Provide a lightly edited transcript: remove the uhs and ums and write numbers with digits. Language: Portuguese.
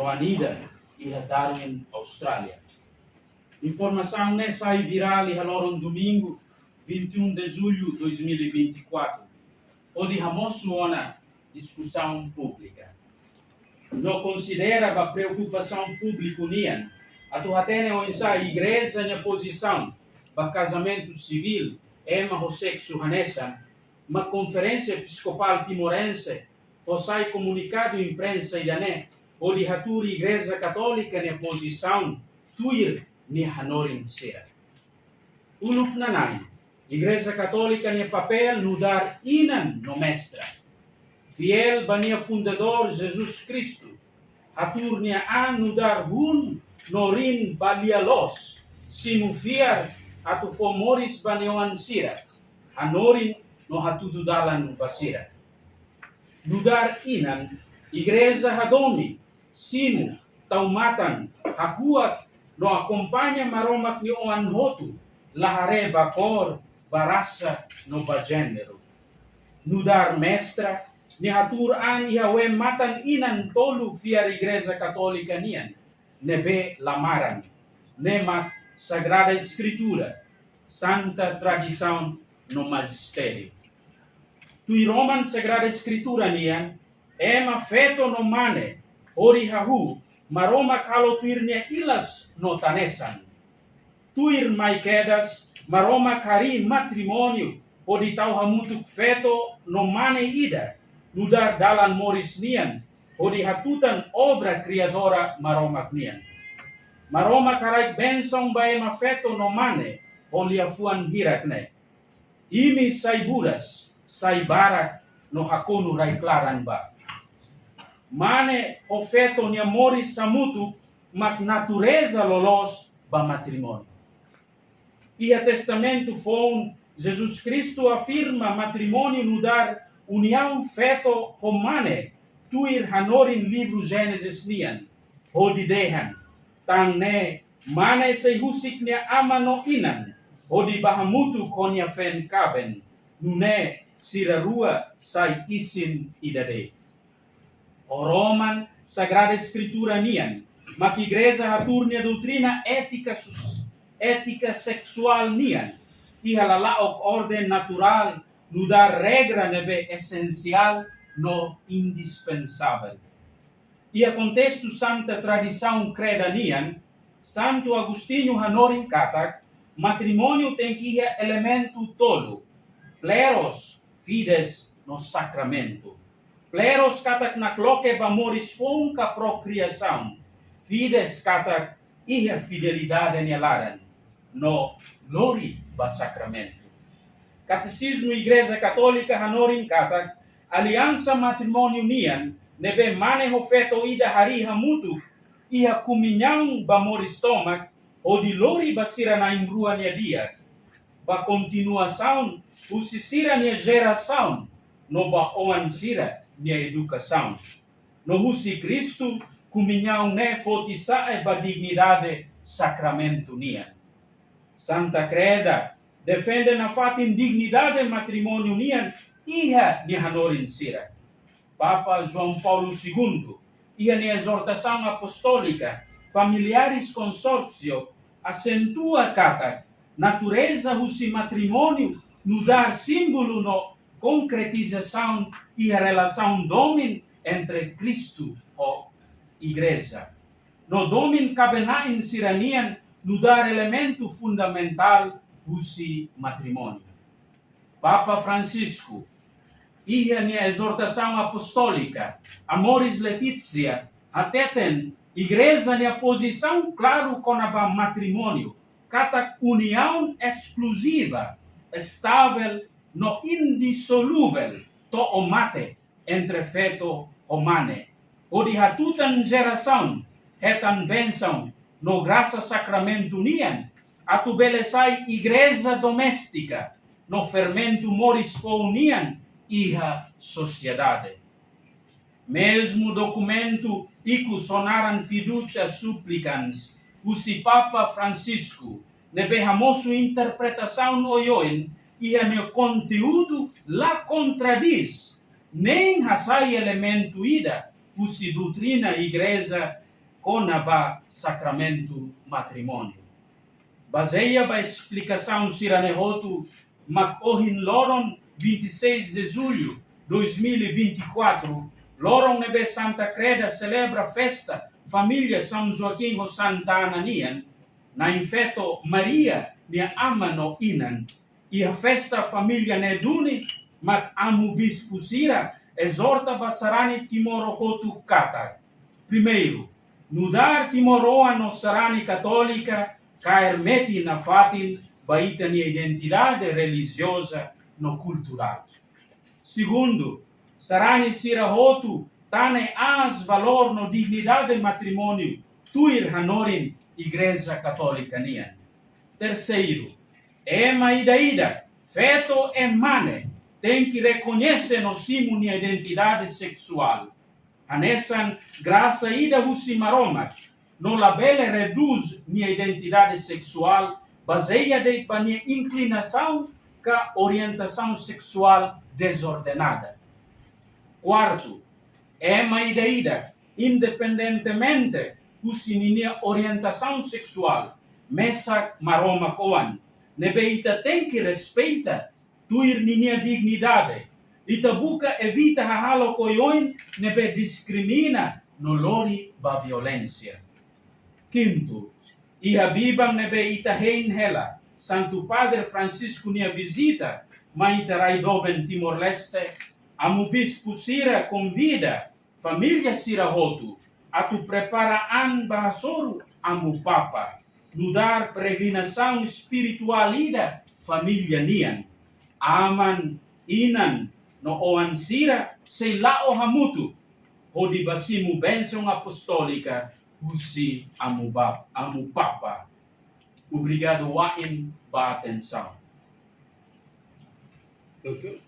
Roanida e Darwin, Austrália. Informação nessa viral e haloron domingo, 21 de julho de 2024, onde ramos uma discussão pública. Não considera a preocupação pública nian, atuhatene o a igreja na posição para casamento civil ema o sexo hanessa, uma conferência episcopal timorense fossai comunicado em imprensa idane, onde haturi igreja católica na posição tuir ni hanorin sira. Uluk nanay, igreja católica ni papel no dar inan no mestra. Fiel bania fundador Jesus Cristo, hatur niya an no dar hun no rin balialos, simufiar atu fomoris banioan sira, hanorin no hatududalan basira. Nudar inan, igreja hadomi, simu, taumatan, hakuat, no acompanha maromak ni oan hotu, lahare bakor, barasa, no bagênero. Nudar mestra, ni hatur an ihawe matan inan tolu fiar igreja católica nian, nebe lamaran, nemat sagrada escritura, santa tradição no magistério. Tui Roman Sagrada Escritura nian, ema feto no mane, ori hahu, maroma kalo tuir nia ilas no tanesan. Tuir mai quedas, maroma kari matrimônio, odi tau hamutuk feto no mane ida, nudar dalan moris nian, odi hatutan obra criadora maroma nian. Maroma karai bensong ba ema feto no mane, olia fuan hirakne. Imi saiburas, sai barak no hakonu rai klaran ba. Mane o feto ni amori samutu mak natureza lolos ba matrimônio. E a testamento fon Jesus Cristo afirma matrimônio no dar união feto romane tuir hanorin livro Gênesis nian hodidehan tang ne mane sei husik nia amano inan hodi bahamutu konya fen kaben nune sirarua sai isin idade. O Roman Sagrada Escritura nian, mak igreja haturnia doutrina ética sexual nian, iha lalaok orden natural, no dar regra nebe essencial no indispensável. Ia contexto santa tradição creda nian, Santo Agostinho hanorin katak, matrimônio tem que ia elemento tolo, pleros fides no sacramento. Pleros katak nakloke bamoris fonka procriação. Fides katak iha fidelidade nialaran no lori ba sacramento. Catecismo Igreja Católica hanorin katak aliança matrimônio nian nebe mane hofeto ida hari hamutu iha kuminhão bamoris tomak o di lori basira na imrua nia dia ba continuação usisira nia geração no ba oan sira nia educação. No husi Cristo, kuminhão ne fotisae ba dignidade sacramento nia. Santa Creda defende na fatin dignidade matrimônio nian iha ni hanorin sira. Papa João Paulo II, iha ni exortação apostólica, familiares consórcio, acentua kata natureza husi matrimônio no dar símbolo no concretização e a relação domin entre Cristo e Igreja. No domin cabenain siranian no dar elemento fundamental husi matrimônio. Papa Francisco, iha ni exortação apostólica, Amoris Laetitia, ateten Igreja ni a posição claro com a matrimônio, kata união exclusiva, estável no indissolúvel to o mate entre feto romane. O di hatutan geração, hetan bênção no graça sacramento nian, atu belesai igreja doméstica, no fermento moris unian, iha sociedade. Mesmo documento iku sonaran fiducia supplicans, usi Papa Francisco, nebe hamosu interpretação oioin, iha no conteúdo la contradiz, nem hasai elemento ida, usi doutrina igreja conaba sacramento matrimônio. Baseia ba explicação siranehotu makohin loron 26 de julho 2024, loron nebe Santa Creda celebra festa família São Joaquim ho Santa Ananian, na infeto Maria nia ama no inan, e a festa família Neduni, mak amu bispo Sira, exorta basarani timoro hotu katar. Primeiro, nudar timoroa no sarani católica, caer meti na fatin, baita nia identidade religiosa no cultural. Segundo, sarani Sira hotu, tane as valor no dignidade matrimônio, tuir hanorin Igreja Católica nian. Terceiro, ema ida, feto e mane, tem que reconhecer no simo nia identidade sexual. Anessan graça ida husi maromak, no labele reduz nia identidade sexual, baseia de pa nia inclinação ca orientação sexual desordenada. Quarto, ema ida, independentemente husi nia orientação sexual, mesak maromak oan, nebeita tem que respeita tuir nia dignidade, ita buka evita hahalo koyoin nebe discrimina no lori ba violência. Quinto, iha bibang nebe ita hein hela, Santo Padre Francisco nia visita, ma ita raidoben Timor-Leste, amu bispo Sira convida, família Sira hotu, atu preparaan bahasoru amu papa, nudar peregrinação espiritual ida, família nian, aman inan no oan Sira se lao hamutu, hodi basimu bensong apostolica, husi amu papa. Obrigado wain ba atenção. Doutor,